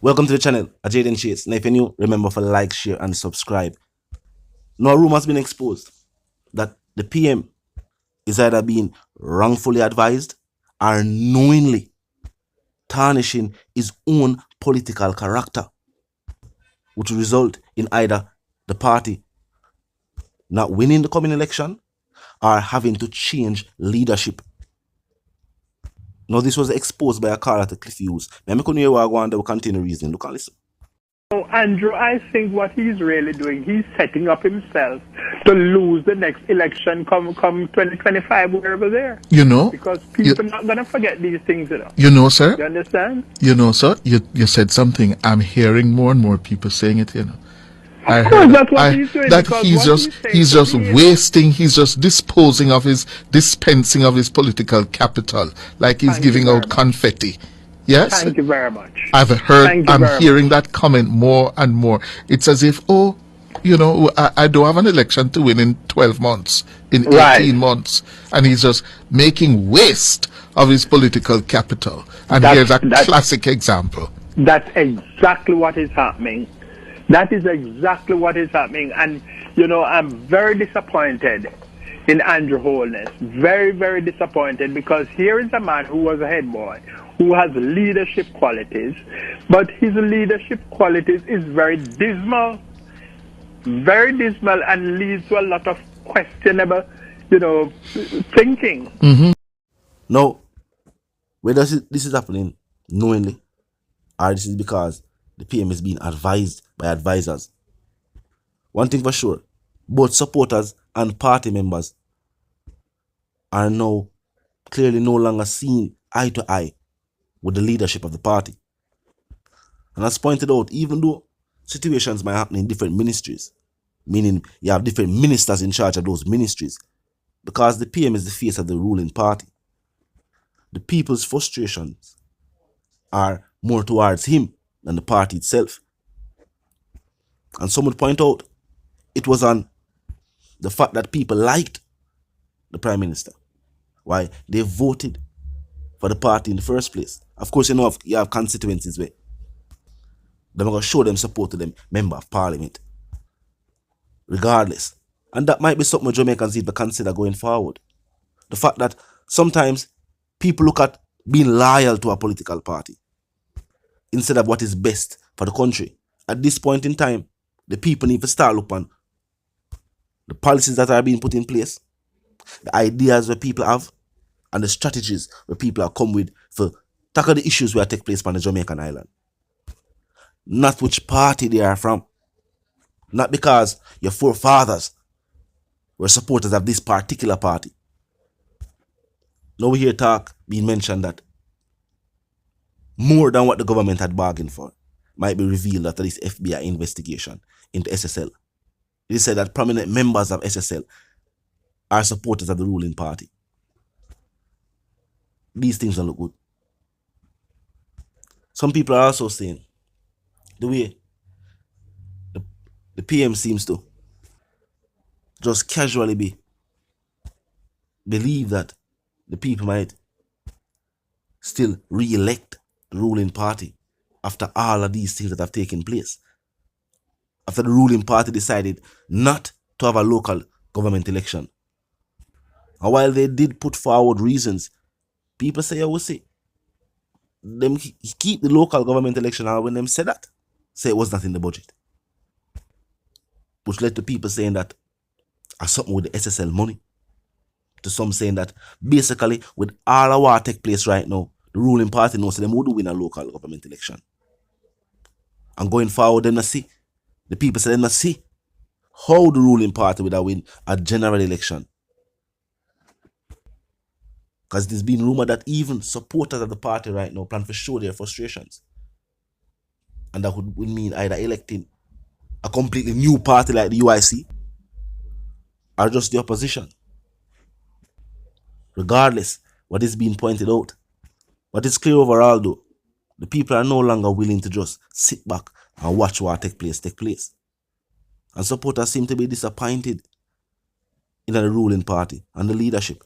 Welcome to the channel, Exp0sed. Now if you're new, remember to like, share and subscribe. Now a rumor has been exposed that the PM is either being wrongfully advised or knowingly tarnishing his own political character, which will result in either the party not winning the coming election or having to change leadership. Now this was exposed by a caller to Hughes. Now I couldn't hear what I want to continue reasoning. Look and listen. So, Andrew, I think what he's really doing, he's setting up himself to lose the next election come 2025, wherever there. You know? Because people are not going to forget these things, you know. You know, sir? You understand? You know, sir? You said something. I'm hearing more and more people saying it, you know. Of course, that's what he's doing. That he's just wasting, he's just dispensing of his political capital, like he's giving out confetti. Yes? Thank you very much. I'm hearing that comment more and more. It's as if, oh, you know, I don't have an election to win in 12 months, in 18 months. And he's just making waste of his political capital. And here's a classic example. That's exactly what is happening. That is exactly what is happening. And, you know, I'm very disappointed in Andrew Holness. Very, very disappointed, because here is a man who was a head boy, who has leadership qualities, but his leadership qualities is very dismal, and leads to a lot of questionable, you know, thinking. Now, whether this is happening knowingly or this is because the PM is being advised by advisors, one thing for sure, both supporters and party members are now clearly no longer seen eye to eye with the leadership of the party. And as pointed out, even though situations might happen in different ministries, meaning you have different ministers in charge of those ministries, because the PM is the face of the ruling party, the people's frustrations are more towards him than the party itself. And some would point out it was on the fact that people liked the Prime Minister, why they voted for the party in the first place. Of course, you know, you have constituencies where they're going to show them support to them member of parliament, regardless. And that might be something Jamaicans need to consider going forward. The fact that sometimes people look at being loyal to a political party instead of what is best for the country. At this point in time, the people need to start looking on the policies that are being put in place, the ideas that people have, and the strategies where people are come with for tackle the issues where take place on the Jamaican island. Not which party they are from. Not because your forefathers were supporters of this particular party. Now we hear talk being mentioned that more than what the government had bargained for might be revealed after this FBI investigation into SSL. It is said that prominent members of SSL are supporters of the ruling party. These things don't look good. Some people are also saying the way the PM seems to just casually believe that the people might still re-elect the ruling party after all of these things that have taken place. After the ruling party decided not to have a local government election. And while they did put forward reasons, people say, I will say, them keep the local government election, and when them said that, say it was not in the budget. Which led to people saying that something with the SSL money. To some saying that basically with all of what take place right now, the ruling party knows them would win a local government election. And going forward, them not see. The people say them not see how the ruling party would win a general election. Because it is being rumored that even supporters of the party right now plan to show their frustrations. And that would mean either electing a completely new party like the UIC or just the opposition. Regardless what is being pointed out. But it's clear overall though, the people are no longer willing to just sit back and watch what take place. And supporters seem to be disappointed in the ruling party and the leadership.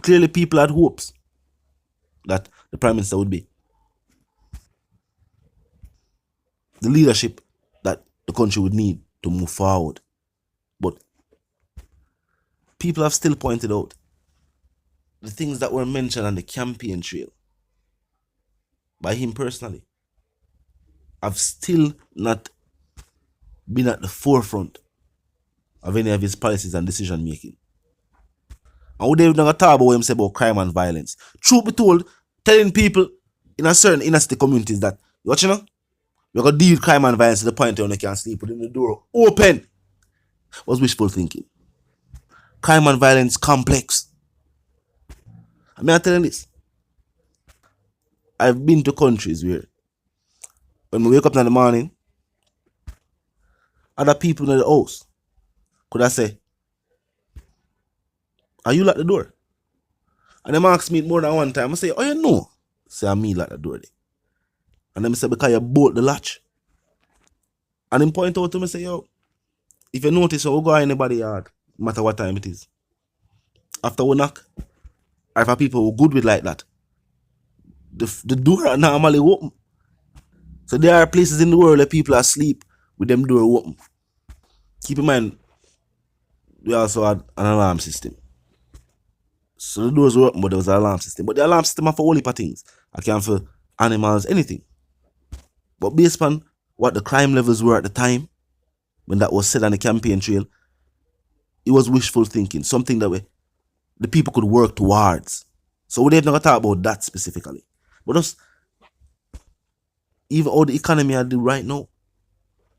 Clearly people had hopes that the Prime Minister would be the leadership that the country would need to move forward. But people have still pointed out the things that were mentioned on the campaign trail by him personally have still not been at the forefront of any of his policies and decision making. And we don't even talk about what him say about crime and violence. Truth be told, telling people in a certain inner city communities that, what you know, we're going to deal with crime and violence to the point where you can't sleep within the door open was wishful thinking. Crime and violence complex. I mean, I'm telling this. I've been to countries where when we wake up in the morning, other people in the house could I say, are you locked the door? And them ask me more than one time. I say, oh, you know. Say, I'm me locked the door there. And them say, because you bolt the latch. And him point out to me, say, yo, if you notice, we'll go anybody yard, no matter what time it is. After we knock, or if people who good with like that, the door are normally open. So there are places in the world where people are asleep with them door open. Keep in mind, we also had an alarm system. So the doors were open, but there was an alarm system. But the alarm system are for all heap of things. I can for animals, anything. But based on what the crime levels were at the time, when that was said on the campaign trail, it was wishful thinking, something that the people could work towards. So we didn't never talk about that specifically. But just even how the economy are doing right now,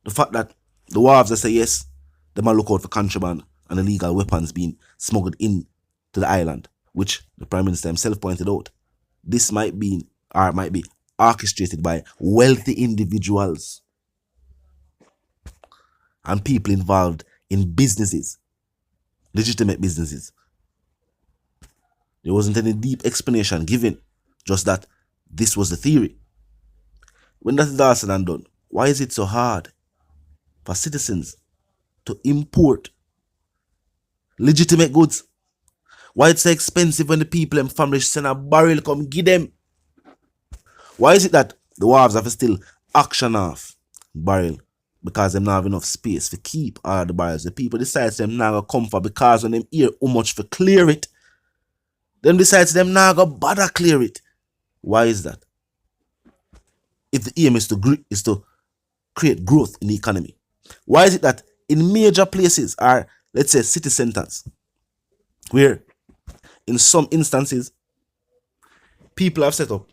the fact that the wharves that say yes, they might look out for contraband and illegal weapons being smuggled in to the island, which the Prime Minister himself pointed out. This might be orchestrated by wealthy individuals and people involved in businesses, legitimate businesses. There wasn't any deep explanation given, just that this was the theory. When that is all said and done, why is it so hard for citizens to import legitimate goods? Why it's so expensive when the people and families send a barrel come give them? Why is it that the wharves have to still auction off barrel because them not have enough space to keep all the barrels? The people decide them not gonna come for because when them hear how much for clear it, them decides them not gonna bother clear it. Why is that? If the aim is to create growth in the economy, why is it that in major places are, let's say, city centers, where in some instances people have set up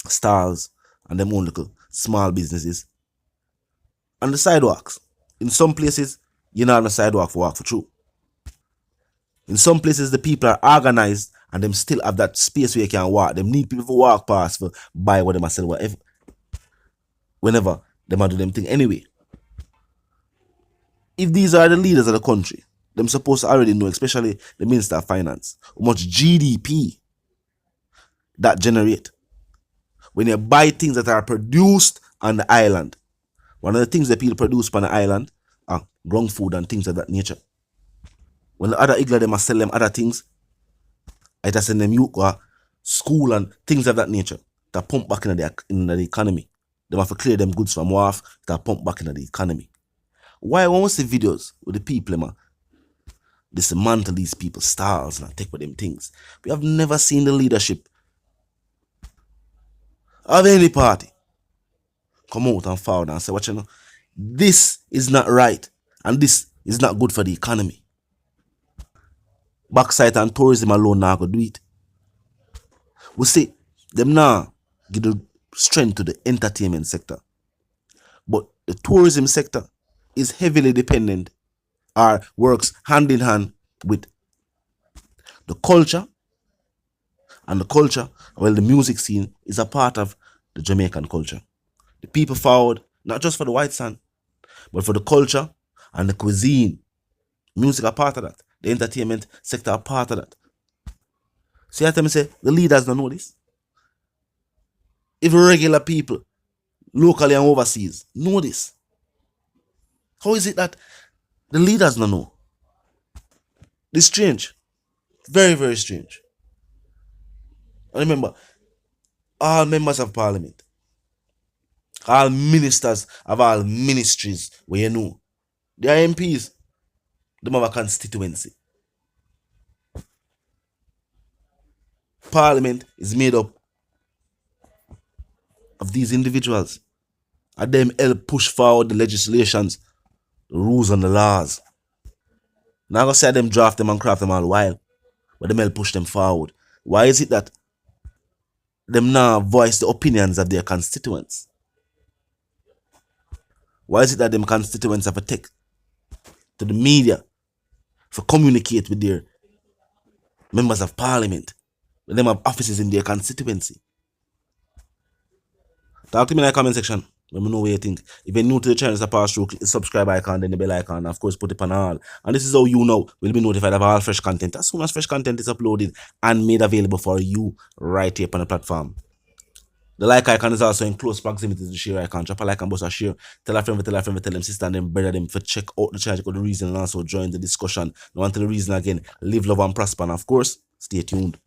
stalls and them own little small businesses on the sidewalks? In some places, you're not on the sidewalk for walk for through. In some places, the people are organized and them still have that space where you can walk. Them need people to walk past for buy what they must sell, whatever. Whenever they might do them thing anyway. If these are the leaders of the country, them supposed to already know, especially the Minister of Finance, how much GDP that generate when you buy things that are produced on the island. One of the things that people produce on the island are ground food and things of that nature. When the other igla they must sell them other things, I just send them youth or school and things of that nature that pump back in the economy. They have to clear them goods from wharf that pump back in the economy. Why when we see videos with the people dismantle these people's stalls and take with them things, we have never seen the leadership of any party come out and forward and say, what you know, this is not right and this is not good for the economy. Backside and tourism alone now go do it. We see them now give the strength to the entertainment sector. But the tourism sector is heavily dependent or works hand in hand with the culture. And the culture, well, the music scene is a part of the Jamaican culture. The people forward, not just for the white sand, but for the culture and the cuisine. Music are part of that. The entertainment sector are part of that. See, I tell me say, the leaders don't know this. If regular people, locally and overseas, know this, how is it that the leaders don't know? It's strange. Very, very strange. And remember, all members of parliament All ministers of all ministries where you know. They are MPs. They have a constituency. Parliament is made up of these individuals. And them help push forward the legislations, the rules and the laws. Now I'm gonna say them draft them and craft them all while, but them help push them forward. Why is it that them now voice the opinions of their constituents? Why is it that them constituents have to take to the media for communicate with their members of parliament? When them have offices in their constituency. Talk to me in the comment section. Let me know what you think. If you're new to the channel, it's a pass through, click the subscribe icon, then the bell icon, and of course put it on all. And this is how you know will be notified of all fresh content as soon as fresh content is uploaded and made available for you right here on the platform. The like icon is also in close proximity to the share icon. Drop a like and bust a share. Tell a friend, tell them sister and them brother them for check out the channel, check out the reason and also join the discussion. Now until the reason again, live, love and prosper. And of course, stay tuned.